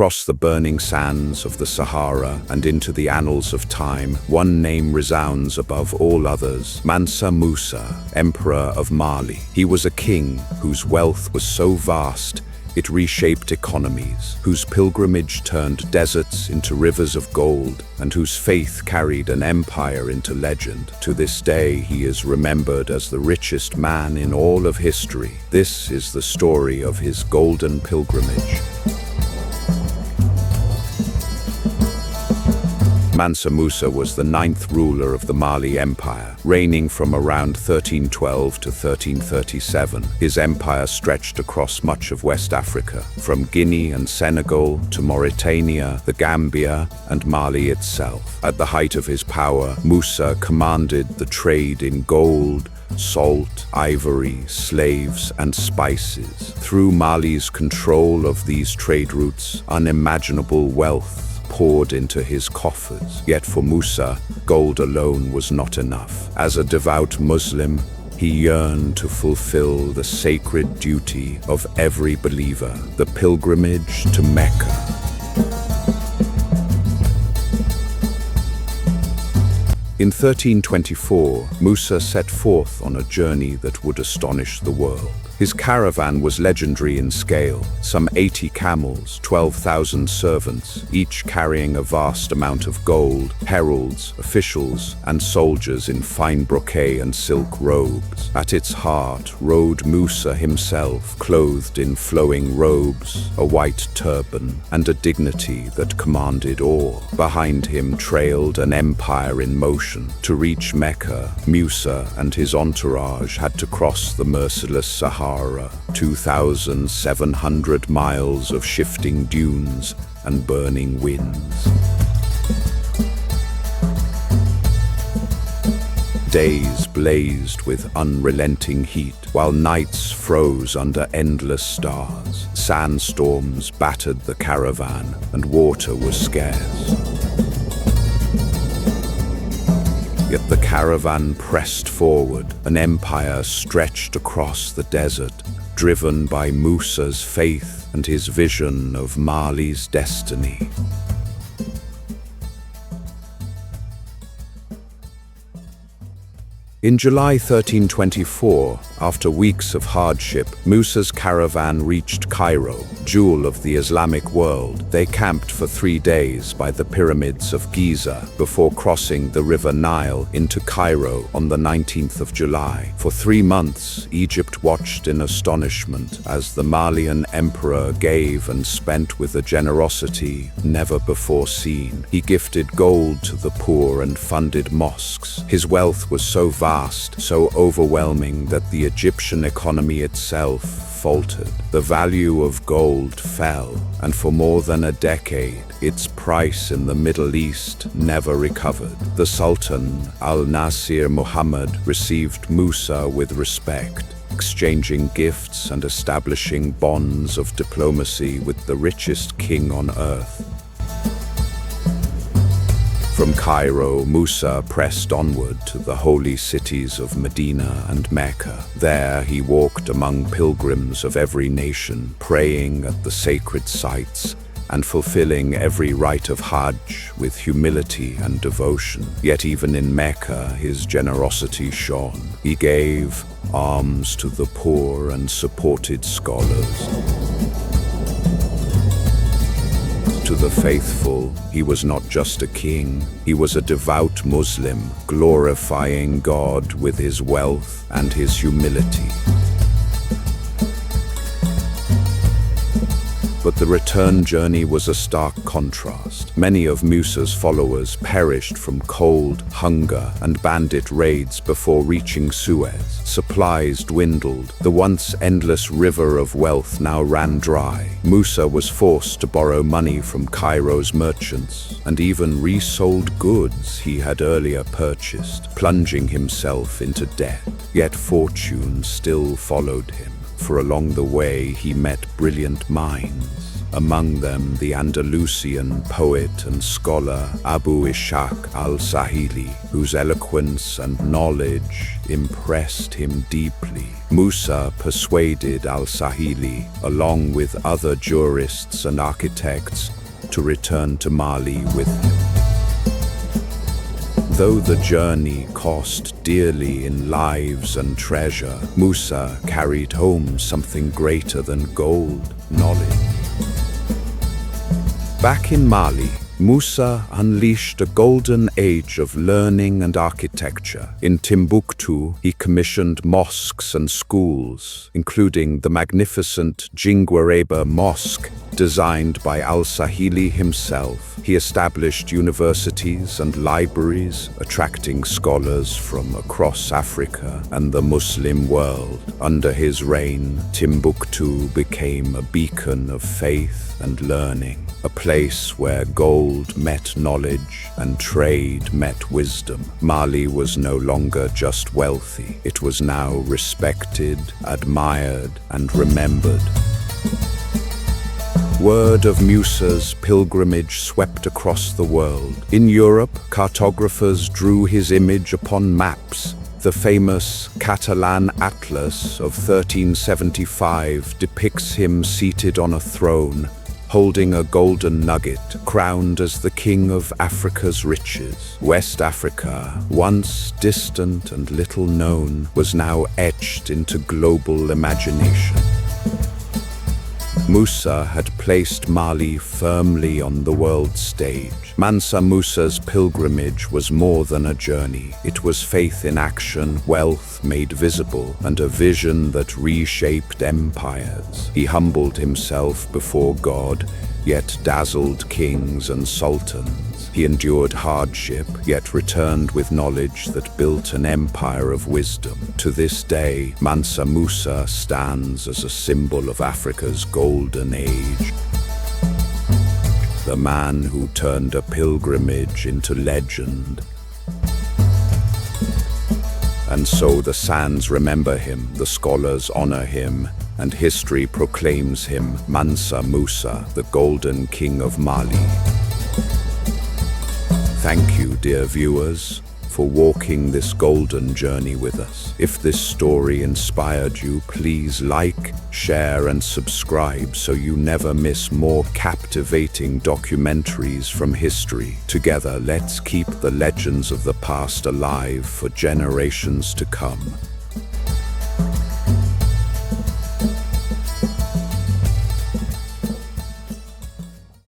Across the burning sands of the Sahara and into the annals of time, one name resounds above all others: Mansa Musa, Emperor of Mali. He was a king whose wealth was so vast it reshaped economies, whose pilgrimage turned deserts into rivers of gold, and whose faith carried an empire into legend. To this day, he is remembered as the richest man in all of history. This is the story of his golden pilgrimage. Mansa Musa was the 9th ruler of the Mali Empire, reigning from around 1312 to 1337. His empire stretched across much of West Africa, from Guinea and Senegal to Mauritania, the Gambia, and Mali itself. At the height of his power, Musa commanded the trade in gold, salt, ivory, slaves, and spices. Through Mali's control of these trade routes, unimaginable wealth poured into his coffers. Yet for Musa, gold alone was not enough. As a devout Muslim, he yearned to fulfill the sacred duty of every believer, the pilgrimage to Mecca. In 1324, Musa set forth on a journey that would astonish the world. His caravan was legendary in scale, some 80 camels, 12,000 servants, each carrying a vast amount of gold, heralds, officials, and soldiers in fine brocade and silk robes. At its heart rode Musa himself, clothed in flowing robes, a white turban, and a dignity that commanded awe. Behind him trailed an empire in motion. To reach Mecca, Musa and his entourage had to cross the merciless Sahara, 2,700 miles of shifting dunes and burning winds. Days blazed with unrelenting heat, while nights froze under endless stars. Sandstorms battered the caravan, and water was scarce. Yet the caravan pressed forward, an empire stretched across the desert, driven by Musa's faith and his vision of Mali's destiny. In July 1324, after weeks of hardship, Musa's caravan reached Cairo, jewel of the Islamic world. They camped for 3 days by the pyramids of Giza before crossing the river Nile into Cairo on the 19th of July. For 3 months, Egypt watched in astonishment as the Malian emperor gave and spent with a generosity never before seen. He gifted gold to the poor and funded mosques. His wealth was so vast, so overwhelming that the Egyptian economy itself faltered. The value of gold fell, and for more than a decade, its price in the Middle East never recovered. The Sultan, Al-Nasir Muhammad, received Musa with respect, exchanging gifts and establishing bonds of diplomacy with the richest king on earth. From Cairo, Musa pressed onward to the holy cities of Medina and Mecca. There he walked among pilgrims of every nation, praying at the sacred sites and fulfilling every rite of Hajj with humility and devotion. Yet even in Mecca, his generosity shone. He gave alms to the poor and supported scholars. To the faithful, he was not just a king, he was a devout Muslim, glorifying God with his wealth and his humility. But the return journey was a stark contrast. Many of Musa's followers perished from cold, hunger, and bandit raids before reaching Suez. Supplies dwindled. The once endless river of wealth now ran dry. Musa was forced to borrow money from Cairo's merchants, and even resold goods he had earlier purchased, plunging himself into debt. Yet fortune still followed him, for along the way he met brilliant minds. among them the Andalusian poet and scholar Abu Ishaq al-Sahili, whose eloquence and knowledge impressed him deeply. Musa persuaded al-Sahili, along with other jurists and architects, to return to Mali with him. Though the journey cost dearly in lives and treasure, Musa carried home something greater than gold: knowledge. Back in Mali, Musa unleashed a golden age of learning and architecture. In Timbuktu, he commissioned mosques and schools, including the magnificent Jingwareba Mosque, designed by al-Sahili himself. He established universities and libraries, attracting scholars from across Africa and the Muslim world. Under his reign, Timbuktu became a beacon of faith and learning, a place where gold met knowledge and trade met wisdom. Mali was no longer just wealthy. It was now respected, admired, and remembered. Word of Musa's pilgrimage swept across the world. In Europe, cartographers drew his image upon maps. The famous Catalan Atlas of 1375 depicts him seated on a throne, holding a golden nugget, crowned as the king of Africa's riches. West Africa, once distant and little known, was now etched into global imagination. Musa had placed Mali firmly on the world stage. Mansa Musa's pilgrimage was more than a journey. It was faith in action, wealth made visible, and a vision that reshaped empires. He humbled himself before God, yet dazzled kings and sultans. He endured hardship, yet returned with knowledge that built an empire of wisdom. To this day, Mansa Musa stands as a symbol of Africa's golden age. The man who turned a pilgrimage into legend. And so the sands remember him, the scholars honor him, and history proclaims him Mansa Musa, the Golden King of Mali. Thank you, dear viewers, for walking this golden journey with us. If this story inspired you, please like, share, and subscribe so you never miss more captivating documentaries from history. Together, let's keep the legends of the past alive for generations to come.